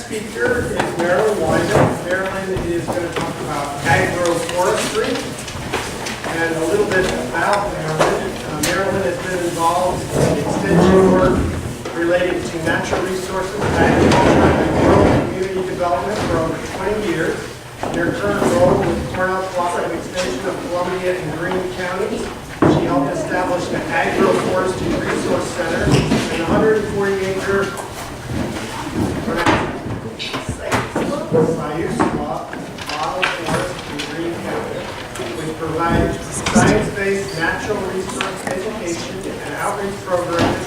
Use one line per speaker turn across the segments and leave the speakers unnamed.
speaker is Marilyn Wyman. Marilyn is going to talk about agroforestry and a little bit about Marilyn. Marilyn has been involved in extension work related to natural resources, agriculture, and rural community development for over 20 years. In her current role with Cornell Cooperative Extension of Columbia and Greene counties, she helped establish an agroforestry resource center and 140-acre forest in Greene County, which provides science-based natural resource education and outreach programs.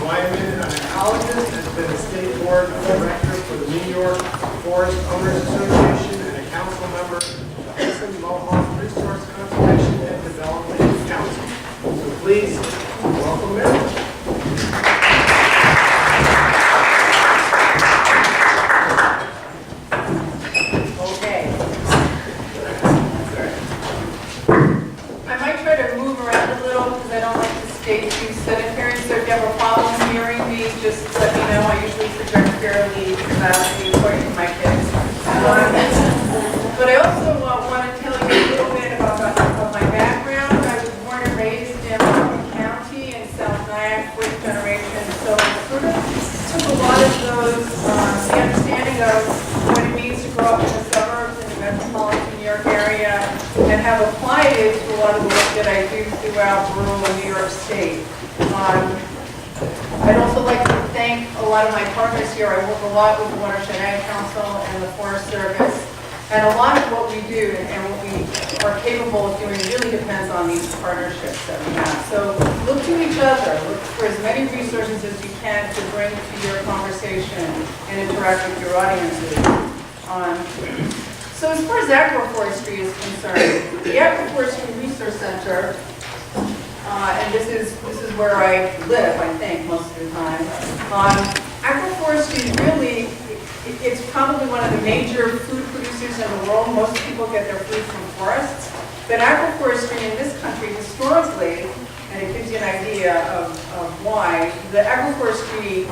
Wyman, an ecologist, has been a state board director for the New York Forest Owners Association and a council member of the Hudson Mohawk Resource Conservation and Development Council. So please welcome Marilyn.
Just let me know. I usually project fairly loudly according to my kids. But I also want to tell you a little bit about my background. I was born and raised in Wyman County in South Nyack, fourth generation. So I sort of took a lot of those, the understanding of what it means to grow up in the suburbs in the metropolitan New York area and have applied it to a lot of the work that I do throughout rural New York State. I'd also like to thank a lot of my partners here. I work a lot with the Watershed Ag Council and the Forest Service. And a lot of what we do and what we are capable of doing really depends on these partnerships that we have. So look to each other. Look for as many resources as you can to bring to your conversation and interact with your audiences. So as far as agroforestry is concerned, the Agroforestry Resource Center, and this is where I live, I think, most of the time. Agroforestry is really, it's probably one of the major food producers in the world. Most people get their food from forests. But agroforestry in this country historically, and it gives you an idea of why, the Agroforestry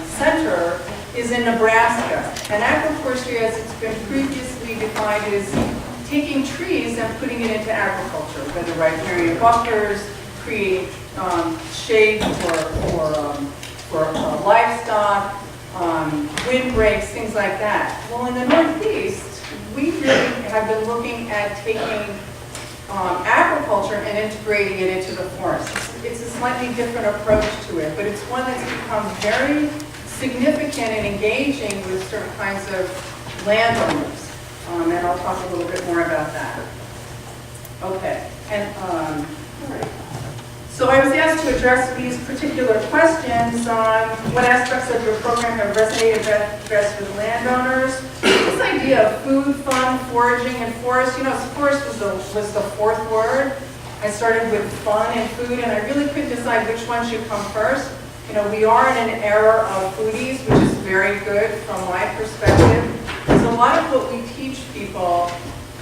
Center is in Nebraska. And agroforestry, as it's been previously defined, is taking trees and putting it into agriculture, whether riparian buffers, create shade for livestock, windbreaks, things like that. Well, in the Northeast, we really have been looking at taking agriculture and integrating it into the forest. It's a slightly different approach to it, but it's one that's become very significant and engaging with certain kinds of landowners. And I'll talk a little bit more about that. Okay, and all right. So I was asked to address these particular questions on what aspects of your program have resonated best with landowners. This idea of food, fun, foraging, and forest, forest was the fourth word. I started with fun and food, and I really couldn't decide which one should come first. We are in an era of foodies, which is very good from my perspective. So a lot of what we teach people,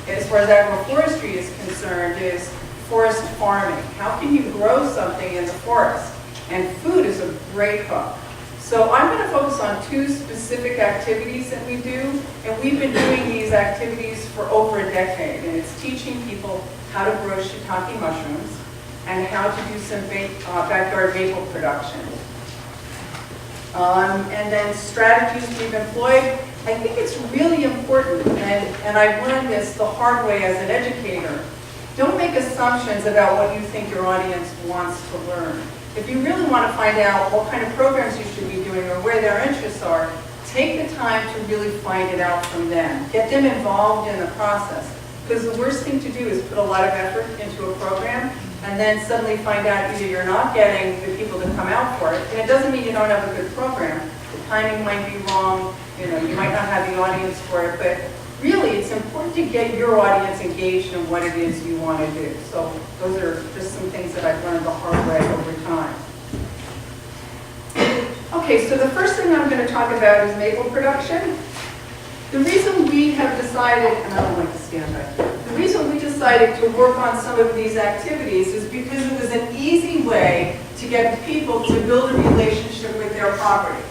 as far as agroforestry is concerned, is forest farming. How can you grow something in the forest? And food is a great hook. So I'm going to focus on two specific activities that we do, and we've been doing these activities for over a decade, and it's teaching people how to grow shiitake mushrooms and how to do some backyard maple production. And then strategies we've employed. I think it's really important, and I've learned this the hard way as an educator. Don't make assumptions about what you think your audience wants to learn. If you really want to find out what kind of programs you should be doing or where their interests are, take the time to really find it out from them. Get them involved in the process. Because the worst thing to do is put a lot of effort into a program and then suddenly find out either you're not getting the people to come out for it, and it doesn't mean you don't have a good program. The timing might be wrong, you might not have the audience for it, but really, it's important to get your audience engaged in what it is you want to do. So those are just some things that I've learned the hard way over time. Okay, so the first thing I'm going to talk about is maple production. The reason we have decided, and I don't like to stand back here, the reason we decided to work on some of these activities is because it was an easy way to get people to build a relationship with their property.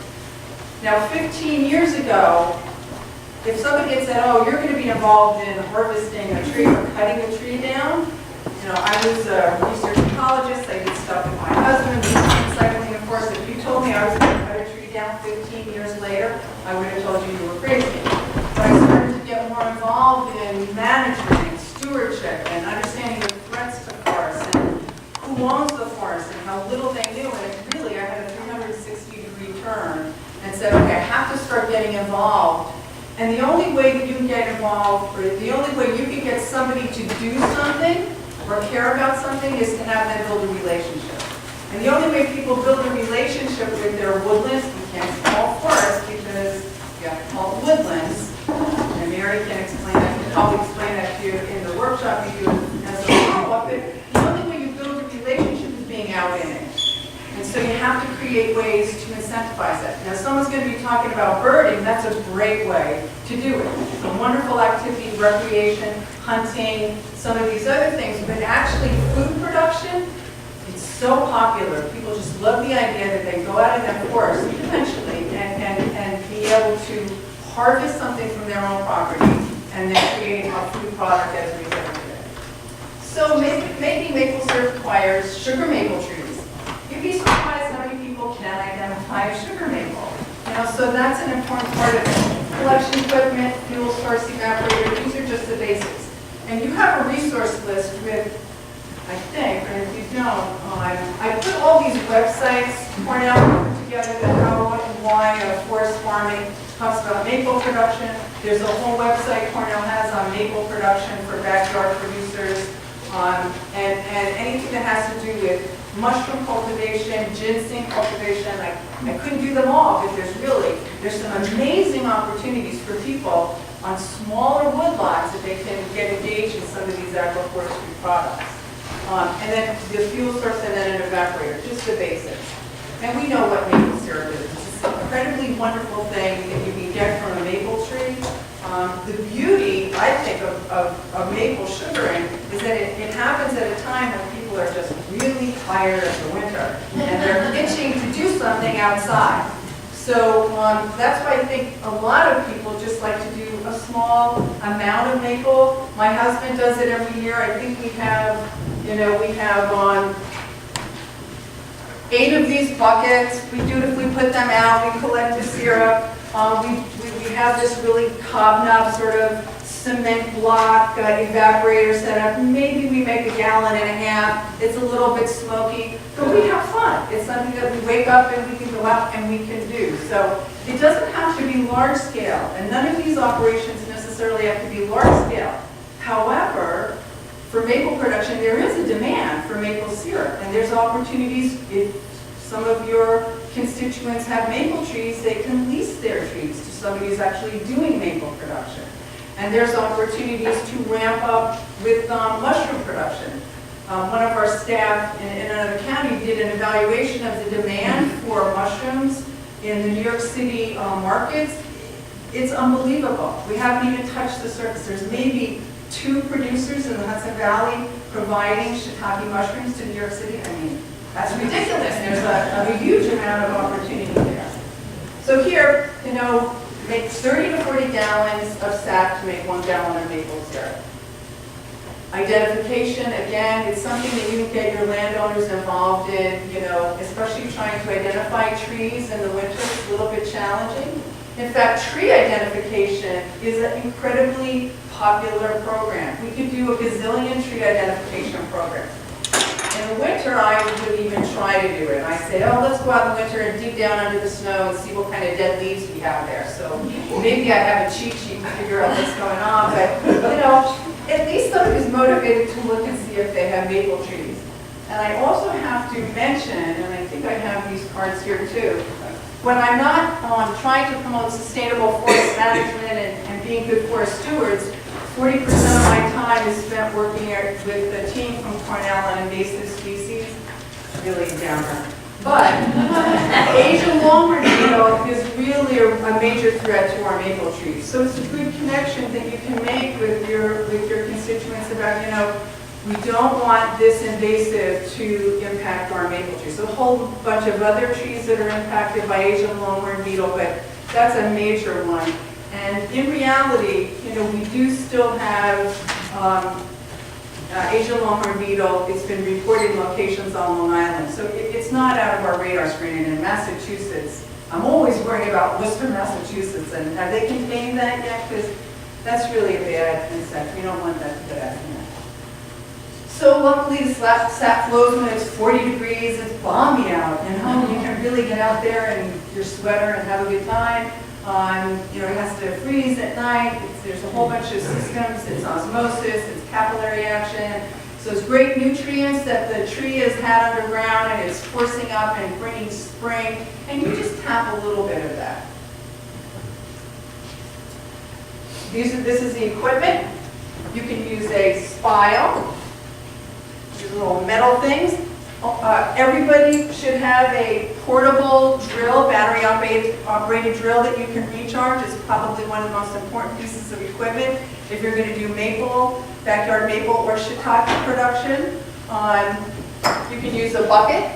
Now, 15 years ago, if somebody had said, oh, you're going to be involved in harvesting a tree or cutting a tree down, you know, I was a research ecologist, I did stuff with my husband, recycling, of course. If you told me I was going to cut a tree down 15 years later, I would have told you you were crazy. So I started to get more involved in management and stewardship and understanding the threats to forests and who owns the forest and how little they knew. And it really, I had a 360-degree turn and said, okay, I have to start getting involved. And the only way that you can get involved, or the only way you can get somebody to do something or care about something is to have them build a relationship. And the only way people build a relationship with their woodlands, we can't call forests because you have to call it woodlands. And Mary can explain that, can probably explain that to you in the workshop you do as a follow-up. But the only way you build a relationship is being out in it. And so you have to create ways to incentivize it. Now, someone's going to be talking about birding. That's a great way to do it. It's a wonderful activity, recreation, hunting, some of these other things. But actually, food production, it's so popular. People just love the idea that they go out in their forest eventually and be able to harvest something from their own property and then create a food product as a result of it. So making maple syrup requires sugar maple trees. You'd be surprised how many people can identify a sugar maple. You know, so that's an important part of it. Collection equipment, fuel source, evaporator, these are just the basics. And you have a resource list with, I think, or if you don't, I put all these websites, Cornell put together the how, what, and why of forest farming, talks about maple production. There's a whole website Cornell has on maple production for backyard producers, and anything that has to do with mushroom cultivation, ginseng cultivation. I couldn't do them all, but there's some amazing opportunities for people on smaller woodlots that they can get engaged in some of these agroforestry products. And then the fuel source and then an evaporator, just the basics. And we know what maple syrup is. It's an incredibly wonderful thing that you can get from a maple tree. The beauty, I think, of maple sugaring is that it happens at a time when people are just really tired of the winter and they're itching to do something outside. So that's why I think a lot of people just like to do a small amount of maple. My husband does it every year. I think we have 8 of these buckets. We dutifully put them out. We collect the syrup. We have this really cobnob sort of cement block evaporator set up. Maybe we make 1.5 gallons. It's a little bit smoky, but we have fun. It's something that we wake up and we can go out and we can do. So it doesn't have to be large scale, and none of these operations necessarily have to be large scale. However, for maple production, there is a demand for maple syrup, and there's opportunities. If some of your constituents have maple trees, they can lease their trees to somebody who's actually doing maple production. And there's opportunities to ramp up with mushroom production. One of our staff in another county did an evaluation of the demand for mushrooms in the New York City markets. It's unbelievable. We haven't even touched the surface. There's maybe 2 producers in the Hudson Valley providing shiitake mushrooms to New York City. I mean, that's ridiculous. There's a huge amount of opportunity there. So here, make 30 to 40 gallons of sap to make 1 gallon of maple syrup. Identification, again, it's something that you can get your landowners involved in, especially trying to identify trees in the winter. It's a little bit challenging. In fact, tree identification is an incredibly popular program. We could do a gazillion tree identification programs. In the winter, I would even try to do it. I say, oh, let's go out in the winter and dig down under the snow and see what kind of dead leaves we have there. So maybe I have a cheat sheet to figure out what's going on, but at least somebody's motivated to look and see if they have maple trees. And I also have to mention, and I think I have these cards here too, when I'm not trying to promote sustainable forest management and being good forest stewards, 40% of my time is spent working with the team from Cornell on invasive species. Really a downer. But Asian longwood beetle is really a major threat to our maple trees. So it's a good connection that you can make with your constituents about, we don't want this invasive to impact our maple trees. So a whole bunch of other trees that are impacted by Asian longwood beetle, but that's a major one. And in reality, you know, we do still have Asian longhorn beetle. It's been reported in locations on Long Island. So it's not out of our radar screen. And in Massachusetts, I'm always worried about Worcester, Massachusetts. And have they contained that yet? Because that's really a bad insect. We don't want that to get out of here. So luckily the sap flows when it's 40 degrees. It's balmy out. You know, you can really get out there in your sweater and have a good time. You know, it has to freeze at night. There's a whole bunch of systems. It's osmosis, it's capillary action. So it's great nutrients that the tree has had underground and it's forcing up and bringing spring. And you just tap a little bit of that. This is the equipment. You can use a spile. These little metal things. Everybody should have a portable drill, battery-operated drill that you can recharge. It's probably one of the most important pieces of equipment if you're going to do maple, backyard maple or shiitake production. You can use a bucket.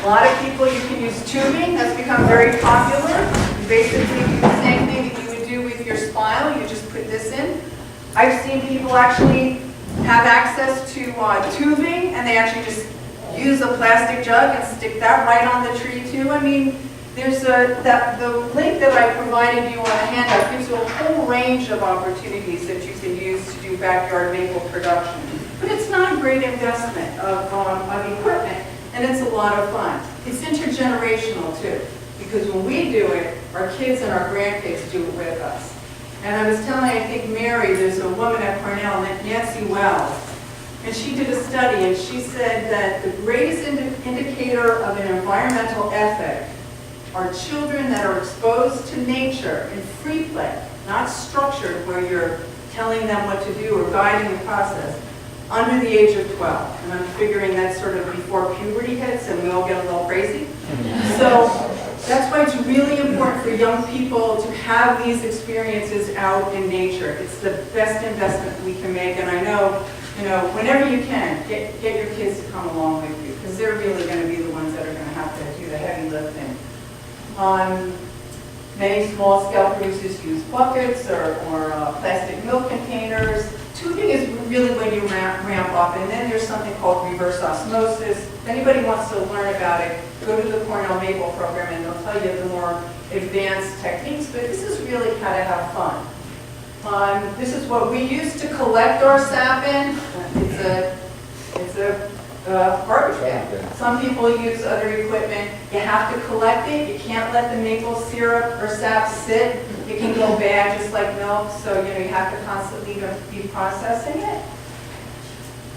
A lot of people, you can use tubing. That's become very popular. You basically do the same thing that you would do with your spile. You just put this in. I've seen people actually have access to tubing, and they actually just use a plastic jug and stick that right on the tree too. I mean, there's the link that I provided you on the handout gives you a whole range of opportunities that you can use to do backyard maple production. But it's not a great investment of equipment, and it's a lot of fun. It's intergenerational too, because when we do it, our kids and our grandkids do it with us. And I was telling, I think Mary, there's a woman at Cornell, Nancy Wells, and she did a study, and she said that the greatest indicator of an environmental ethic are children that are exposed to nature in free play, not structured where you're telling them what to do or guiding the process, under the age of 12. And I'm figuring that's sort of before puberty hits and we all get a little crazy. So that's why it's really important for young people to have these experiences out in nature. It's the best investment we can make. And I know, you know, whenever you can, get your kids to come along with you, because they're really going to be the ones that are going to have to do the heavy lifting. Many small-scale producers use buckets or plastic milk containers. Tubing is really when you ramp up, and then there's something called reverse osmosis. If anybody wants to learn about it, go to the Cornell Maple program, and they'll tell you the more advanced techniques, but this is really how to have fun. This is what we use to collect our sap in. It's a garbage bin. Some people use other equipment. You have to collect it. You can't let the maple syrup or sap sit. It can go bad just like milk, so you have to constantly be processing it.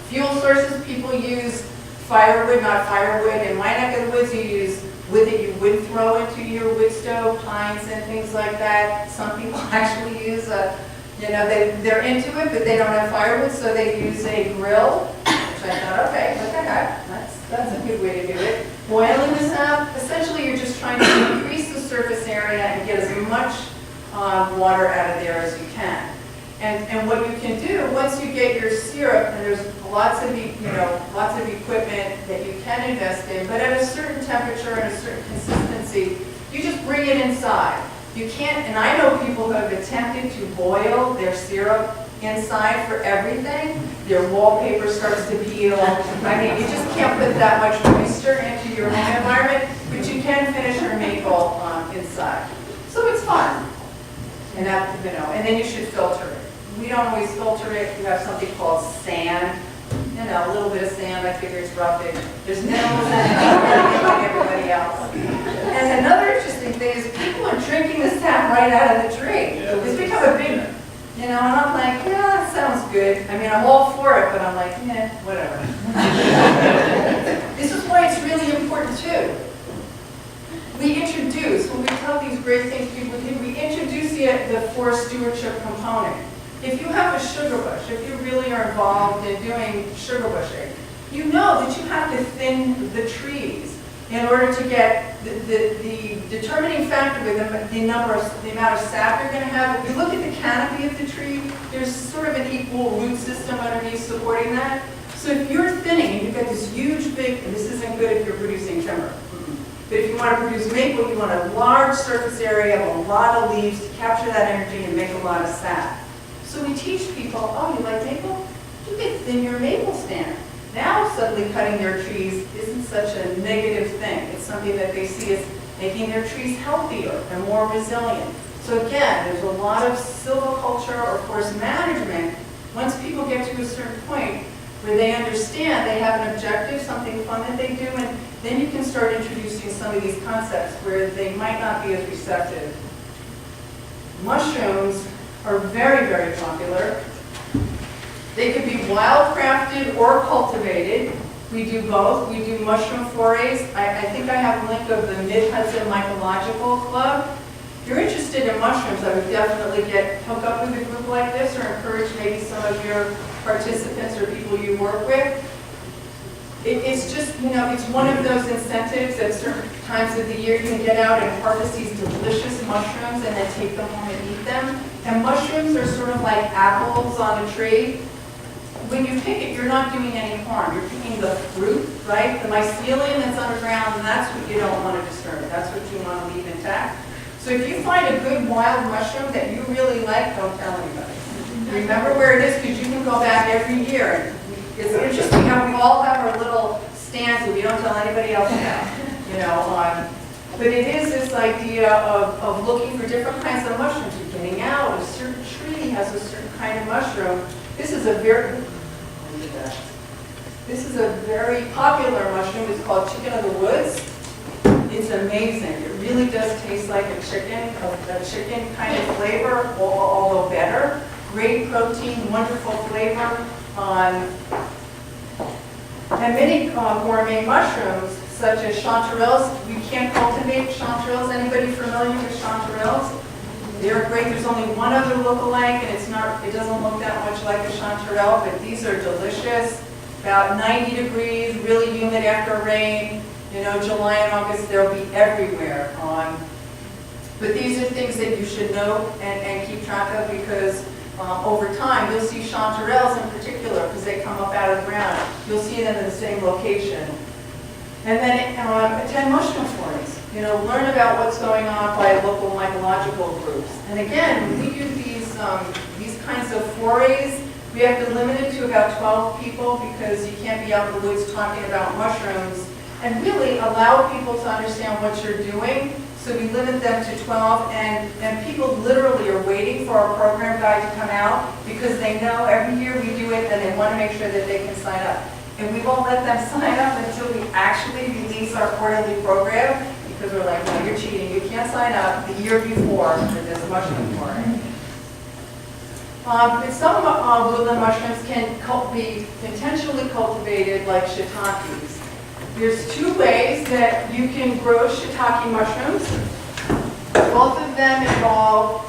Fuel sources, people use firewood, not firewood. In my neck of the woods, you use wood that you would throw into your wood stove, pines and things like that. Some people actually use they're into it, but they don't have firewood, so they use a grill. Which I thought, okay, what the heck? That's a good way to do it. Boiling the sap, essentially you're just trying to increase the surface area and get as much water out of there as you can. And what you can do, once you get your syrup, and there's lots of equipment that you can invest in, but at a certain temperature and a certain consistency, you just bring it inside. You can't, and I know people who have attempted to boil their syrup inside for everything. Their wallpaper starts to peel. I mean, you just can't put that much moisture into your home environment, but you can finish your maple inside. So it's fun. And that, and then you should filter it. We don't always filter it. You have something called sand. A little bit of sand, I figure it's roughage. There's minerals in it, like everybody else. And another interesting thing is people are drinking the sap right out of the tree. It's become a big, and I'm like, yeah, that sounds good. I mean, I'm all for it, but I'm like, whatever. This is why it's really important too. We introduce, when we tell these great things people do, we introduce the forest stewardship component. If you have a sugar bush, if you really are involved in doing sugar bushing, you know that you have to thin the trees in order to get the determining factor with the amount of sap you're going to have. If you look at the canopy of the tree, there's sort of an equal root system underneath supporting that. So if you're thinning and you've got this huge big, and this isn't good if you're producing timber, but if you want want to produce maple, you want a large surface area, a lot of leaves to capture that energy and make a lot of sap. So we teach people, oh, you like maple? You can thin your maple stand. Now suddenly cutting their trees isn't such a negative thing. It's something that they see as making their trees healthier and more resilient. So again, there's a lot of silviculture or forest management. Once people get to a certain point where they understand they have an objective, something fun that they do, and then you can start introducing some of these concepts where they might not be as receptive. Mushrooms are very, very popular. They could be wildcrafted or cultivated. We do both. We do mushroom forays. I think I have a link of the Mid-Hudson Mycological Club. If you're interested in mushrooms, I would definitely hook up with a group like this, or encourage maybe some of your participants or people you work with. It's just, it's one of those incentives at certain times of the year you can get out and harvest these delicious mushrooms and then take them home and eat them. And mushrooms are sort of like apples on a tree. When you pick it, you're not doing any harm. You're picking the fruit, right? The mycelium that's underground, and that's what you don't want to disturb. That's what you want to leave intact. So if you find a good wild mushroom that you really like, don't tell anybody. Remember where it is, because you can go back every year. It's interesting how we all have our little stands that we don't tell anybody else about. But it is this idea of looking for different kinds of mushrooms. You're getting out, a certain tree has a certain kind of mushroom. This is a very popular mushroom. It's called chicken of the woods. It's amazing. It really does taste like a chicken kind of flavor, although better. Great protein, wonderful flavor. And many gourmet mushrooms, such as chanterelles, we can't cultivate chanterelles. Anybody familiar with chanterelles? They're great. There's only one other lookalike, and it doesn't look that much like a chanterelle, but these are delicious. About 90 degrees, really humid after rain. July and August, they'll be everywhere. But these are things that you should know and keep track of, because over time, you'll see chanterelles in particular, because they come up out of the ground. You'll see them in the same location. And then attend mushroom forays. Learn about what's going on by local mycological groups. And again, when we do these kinds of forays, we have to limit it to about 12 people, because you can't be out in the woods talking about mushrooms, and really allow people to understand what you're doing. So we limit them to 12, and people literally are waiting for our program guide to come out, because they know every year we do it, and they want to make sure that they can sign up. And we won't let them sign up until we actually release our quarterly program, because we're like, no, you're cheating. You can't sign up the year before for this mushroom foray. But some woodland mushrooms can be intentionally cultivated like shiitakes. There's two ways that you can grow shiitake mushrooms. Both of them involve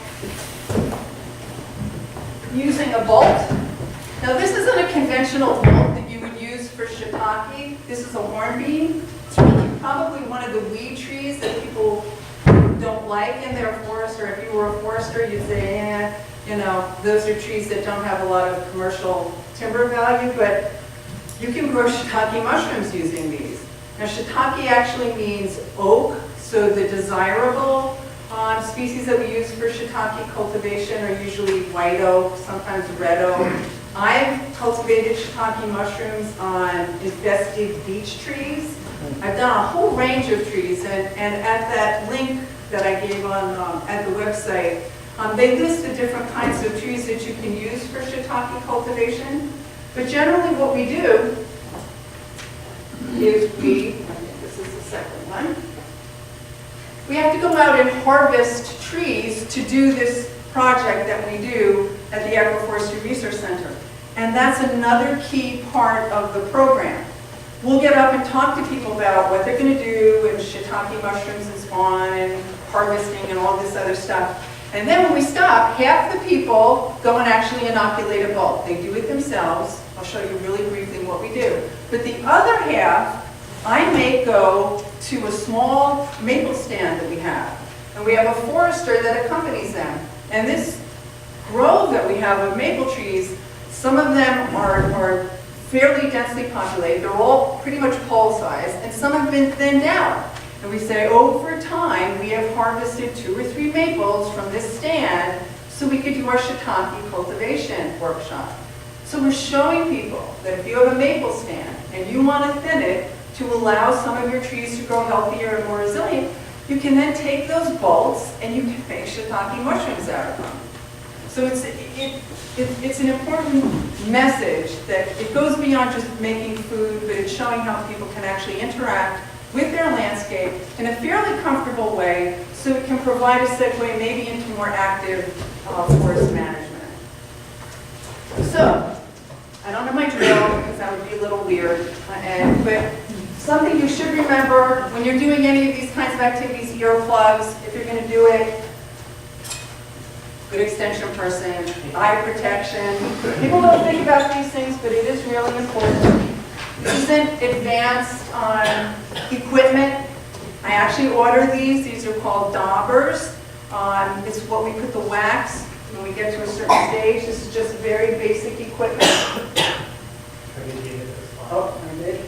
using a bolt. Now this isn't a conventional bolt that you would use for shiitake. This is a hornbeam. It's really probably one of the weed trees that people don't like in their forest, or if you were a forester, you'd say, those are trees that don't have a lot of commercial timber value, but you can grow shiitake mushrooms using these. Now shiitake actually means oak, so the desirable species that we use for shiitake cultivation are usually white oak, sometimes red oak. I've cultivated shiitake mushrooms on infested beech trees. I've done a whole range of trees, and at that link that I gave on at the website, they list the different kinds of trees that you can use for shiitake cultivation. But generally what we do is this is the second one, we have to go out and harvest trees to do this project that we do at the Agroforestry Research Center. And that's another key part of the program. We'll get up and talk to people about what they're going to do, and shiitake mushrooms and spawn and harvesting and all this other stuff. And then when we stop, half the people go and actually inoculate a bulb. They do it themselves. I'll show you really briefly what we do. But the other half, I make go to a small maple stand that we have. And we have a forester that accompanies them. And this grove that we have of maple trees, some of them are fairly densely populated. They're all pretty much pole-sized, and some have been thinned out. And we say, over time, we have harvested 2 or 3 maples from this stand so we could do our shiitake cultivation workshop. So we're showing people that if you have a maple stand and you want to thin it to allow some of your trees to grow healthier and more resilient, you can then take those bolts and you can make shiitake mushrooms out of them. So it's an important message that it goes beyond just making food, but it's showing how people can actually interact with their landscape in a fairly comfortable way so it can provide a segue maybe into more active forest management. So, I don't have my drill because that would be a little weird, but something you should remember when you're doing any of these kinds of activities, earplugs, if you're going to do it, good extension person, eye protection. People don't think about these things, but it is really important. This isn't advanced equipment. I actually order these. These are called daubers. It's what we put the wax when we get to a certain stage. This is just very basic equipment. Oh, I did.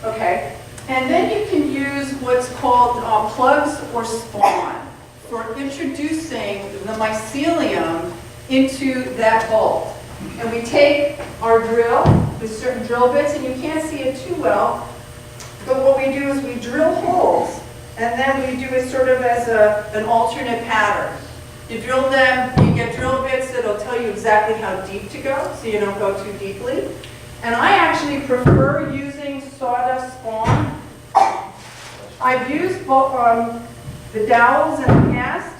Okay. And then you can use what's called plugs or spawn for introducing the mycelium into that bolt. And we take our drill with certain drill bits, and you can't see it too well, but what we do is we drill holes, and then we do it sort of as an alternate pattern. You drill them, you get drill bits that'll tell you exactly how deep to go, so you don't go too deeply. And I actually prefer using sawdust spawn. I've used both the dowels in the past.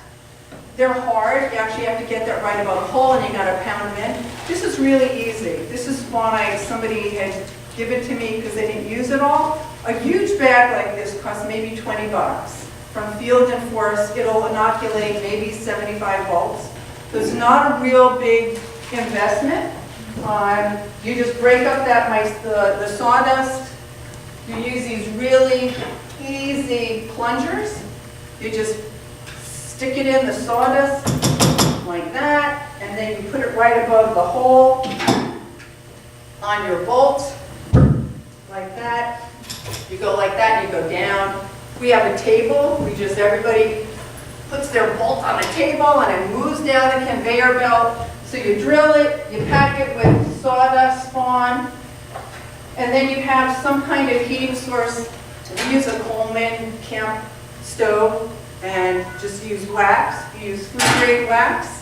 They're hard. You actually have to get that right above the hole, and you got to pound them in. This is really easy. This is spawn somebody had given to me because they didn't use it all. A huge bag like this costs maybe 20 bucks. From Field and Forest, it'll inoculate maybe 75 bolts. So it's not a real big investment. You just break up the sawdust. You use these really easy plungers. You just stick it in the sawdust like that, and then you put it right above the hole on your bolt, like that. You go like that, you go down. We have a table. Everybody puts their bolt on the table, and it moves down the conveyor belt. So you drill it, you pack it with sawdust spawn, and then you have some kind of heating source. We use a Coleman camp stove and just use wax. You use food grade wax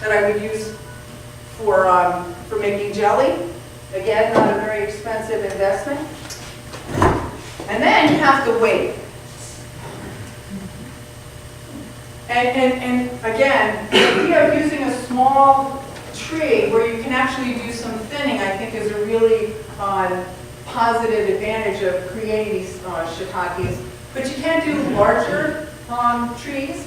that I would use for making jelly. Again, not a very expensive investment. And then you have to wait. And again, the idea of using a small tree where you can actually do some thinning, I think, is a really positive advantage of creating these shiitakes. But you can't do larger trees.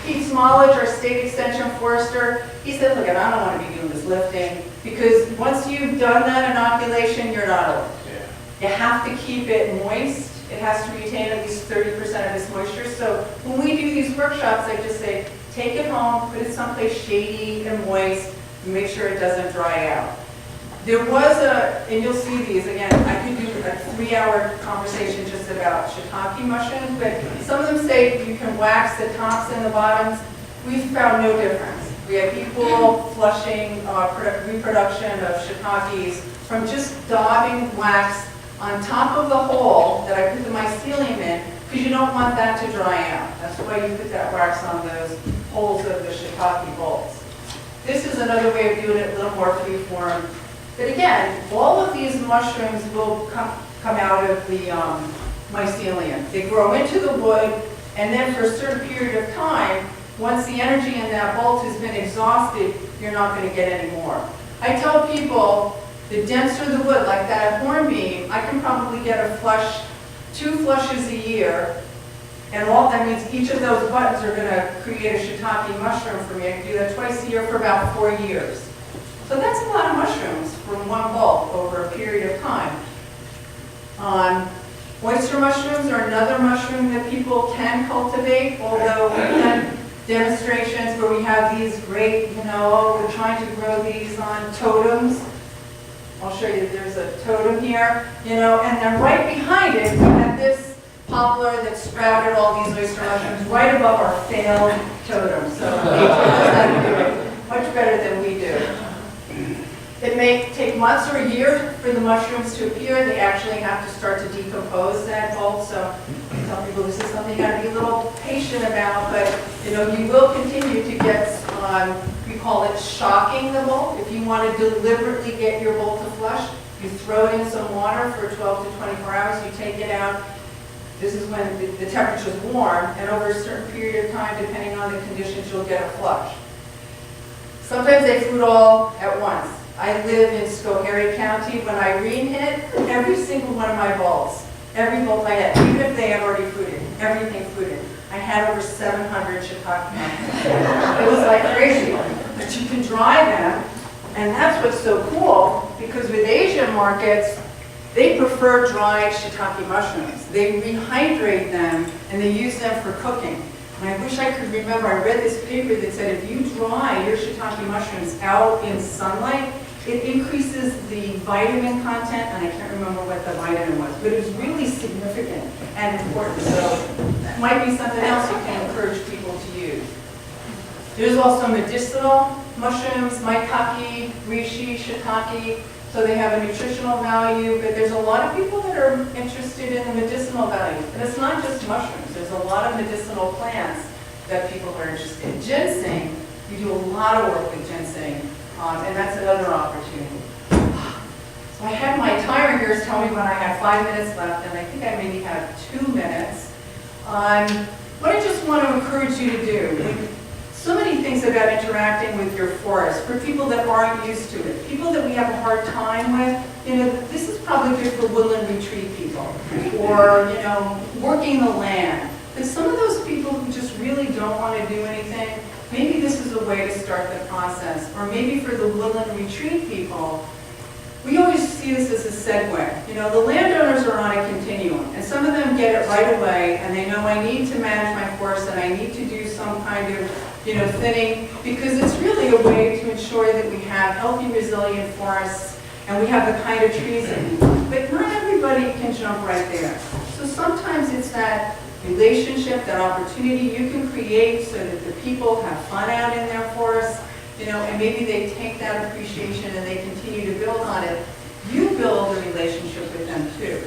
Pete Smallage, our state extension forester, he said, look, I don't want to be doing this lifting because once you've done that inoculation, you're not over. You have to keep it moist. It has to retain at least 30% of its moisture. So when we do these workshops, I just say, take it home, put it someplace shady and moist, and make sure it doesn't dry out. There was and you'll see these, again, I could do a 3-hour conversation just about shiitake mushrooms, but some of them say you can wax the tops and the bottoms. We've found no difference. We have equal flushing, reproduction of shiitakes from just daubing wax on top of the hole that I put the mycelium in, because you don't want that to dry out. That's why you put that wax on those holes of the shiitake bolts. This is another way of doing it, a little more free-form. But again, all of these mushrooms will come out of the mycelium. They grow into the wood, and then for a certain period of time, once the energy in that bolt has been exhausted, you're not going to get any more. I tell people, the denser the wood, like that hornbeam, I can probably get a flush, 2 flushes a year, and that means each of those buttons are going to create a shiitake mushroom for me. I can do that twice a year for about 4 years. So that's a lot of mushrooms from one bulb over a period of time. Oyster mushrooms are another mushroom that people can cultivate, although we've done demonstrations where we have these great, we're trying to grow these on totems. I'll show you, there's a totem here, you know, and then right behind it, we had this poplar that sprouted all these oyster mushrooms right above our failed totem. So nature knows how to do it much better than we do. It may take months or a year for the mushrooms to appear. They actually have to start to decompose that bulb. So I tell people this is something you got to be a little patient about, but you know, you will continue to get, we call it shocking the bulb. If you want to deliberately get your bulb to flush, you throw it in some water for 12 to 24 hours, you take it out. This is when the temperature is warm, and over a certain period of time, depending on the conditions, you'll get a flush. Sometimes they fruit all at once. I live in Schoharie County. When Irene hit, every single one of my bulbs, every bulb I had, even if they had already fruited, everything fruited. I had over 700 shiitake mushrooms. It was like crazy. But you can dry them, and that's what's so cool, because with Asian markets, they prefer dried shiitake mushrooms. They rehydrate them, and they use them for cooking. And I wish I could remember, I read this paper that said if you dry your shiitake mushrooms out in sunlight, it increases the vitamin content, and I can't remember what the vitamin was, but it was really significant and important. So that might be something else you can encourage people to use. There's also medicinal mushrooms, maitake, reishi, shiitake. So they have a nutritional value, but there's a lot of people that are interested in the medicinal value. And it's not just mushrooms. There's a lot of medicinal plants that people are interested in. Ginseng, we do a lot of work with ginseng, and that's another opportunity. So I had my timer here tell me when I have 5 minutes left, and I think I maybe have 2 minutes. What I just want to encourage you to do, so many things about interacting with your forest for people that aren't used to it, people that we have a hard time with. You know, this is probably good for woodland retreat people, or you know, working the land. But some of those people who just really don't want to do anything, maybe this is a way to start the process. Or maybe for the woodland retreat people, we always see this as a segue. You know, the landowners are on a continuum, and some of them get it right away, and they know I need to manage my forest, and I need to do some kind of thinning, because it's really a way to ensure that we have healthy, resilient forests, and we have the kind of trees that we want. But not everybody can jump right there. So sometimes it's that relationship, that opportunity you can create so that the people have fun out in their forests, and maybe they take that appreciation and they continue to build on it. You build a relationship with them too.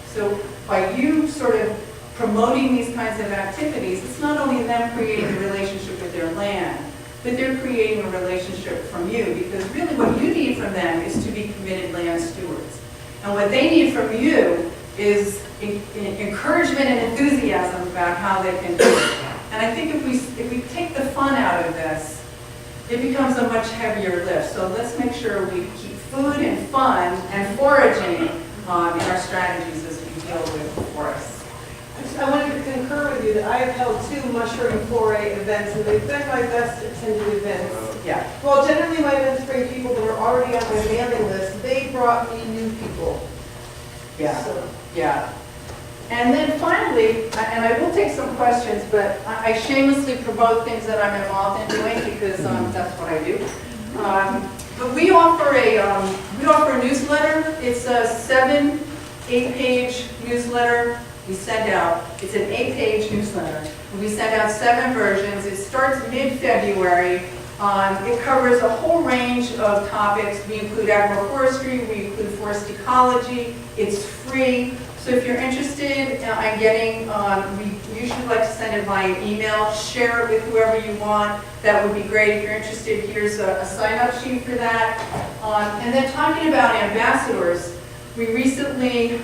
So by you sort of promoting these kinds of activities, it's not only them creating a relationship with their land, but they're creating a relationship from you, because really what you need from them is to be committed land stewards. And what they need from you is encouragement and enthusiasm about how they can do it. And I think if we take the fun out of this, it becomes a much heavier lift. So let's make sure we keep food and fun and foraging in our strategies as we deal with forests.
I wanted to concur with you that I have held 2 mushroom foray events, and they've been my best attended events.
Yeah.
Well, generally my events bring people that were already on my mailing list. They brought me new people.
Yeah.
So.
Yeah. And then finally, and I will take some questions, but I shamelessly promote things that I'm involved in doing, because that's what I do. But we offer a newsletter. It's a 7, 8-page newsletter. We send out, it's an 8-page newsletter. We send out 7 versions. It starts mid-February. It covers a whole range of topics. We include agroforestry, we include forest ecology. It's free. So if you're interested in getting, we usually like to send it via email. Share it with whoever you want. That would be great. If you're interested, here's a sign-up sheet for that. And then talking about ambassadors, we recently,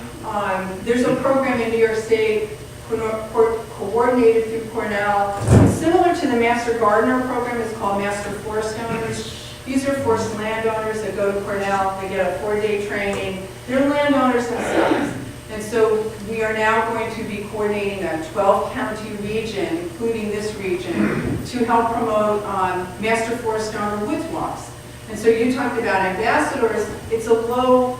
there's a program in New York State coordinated through Cornell. It's similar to the Master Gardener program. It's called Master Forest Owners. These are forest landowners that go to Cornell. They get a 4-day training. They're landowners themselves. And so we are now going to be coordinating a 12-county region, including this region, to help promote Master Forest Owner woods walks. And so you talked about ambassadors. It's a low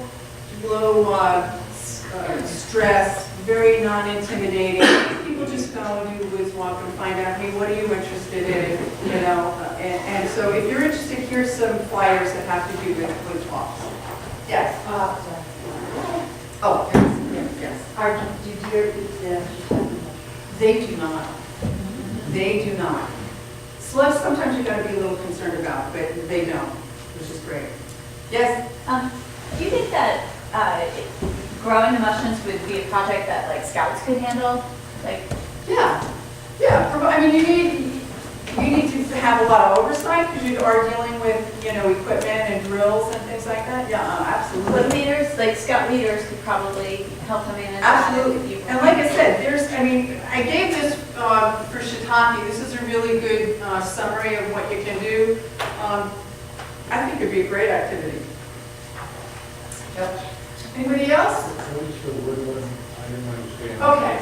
stress, very non-intimidating. People just go and do the woods walk and find out, hey, what are you interested in? And so if you're interested, here's some flyers that have to do with woods walks. Yes. Oh, yes.
Do deer eat the
They do not. They do not. Slugs, sometimes you gotta be a little concerned about, but they don't, which is great. Yes?
Do you think that growing the mushrooms would be a project that like scouts could handle? Like,
Yeah. I mean, you need to have a lot of oversight because you are dealing with, equipment and drills and things like that. Yeah, absolutely.
but leaders, like scout leaders could probably help them manage that.
Absolutely. And like I said, I gave this for shiitake. This is a really good summary of what you can do. I think it'd be a great activity. Yep. Anybody else?
What's the woodland? I didn't understand.
Okay.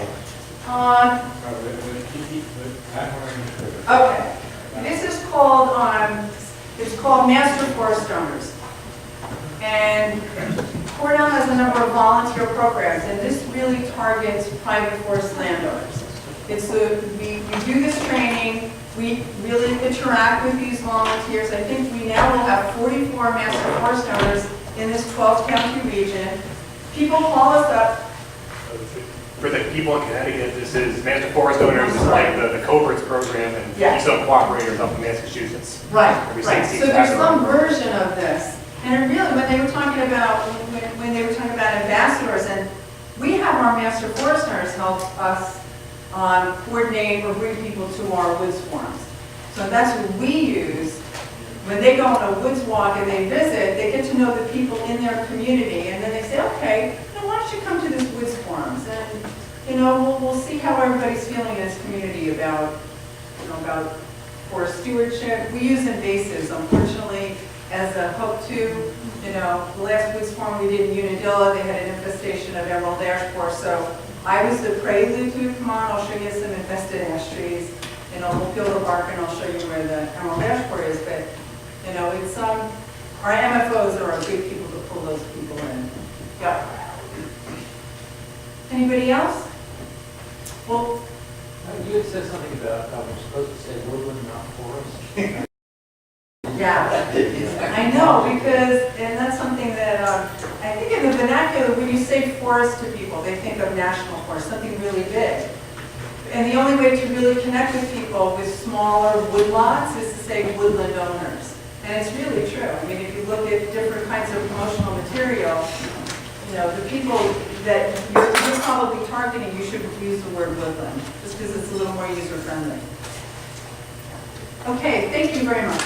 Okay. This is called, it's called Master Forest Owners. And Cornell has a number of volunteer programs, and this really targets private forest landowners. We do this training, we really interact with these volunteers. I think we now will have 44 Master Forest Owners in this 12-county region. People call us up.
For the people in Connecticut, this is Master Forest Owners, is like the Cooperative program, and
Yes.
some Cooperative up in Massachusetts.
Right.
Every
Right.
state
So
seems to
there's
have their
some
own.
version of this. And it really, when they were talking about ambassadors, and we have our Master Forest Owners help us coordinate or bring people to our woods forums. So that's what we use. When they go on a woods walk and they visit, they get to know the people in their community, and then they say, okay, why don't you come to this woods forums? And, we'll see how everybody's feeling in this community about forest stewardship. We use invasives, unfortunately, as a hope to, the last woods forum we did in Unadilla, they had an infestation of emerald ash borer, so I was the prelude to, come on, I'll show you some infested ash trees, we'll peel the bark and I'll show you where the emerald ash borer is, but, it's, our MFOs are our good people to pull those people in. Yep. Anybody else? Well,
You had said something about, we're supposed to say woodland, not forest.
yeah, I know, because, and that's something that, I think in the vernacular, when you say forest to people, they think of national forest, something really big. And the only way to really connect with people with smaller woodlots is to say woodland owners. And it's really true. I mean, if you look at different kinds of promotional material, the people that you're probably targeting, you should use the word woodland, just because it's a little more user-friendly. Okay, thank you very much.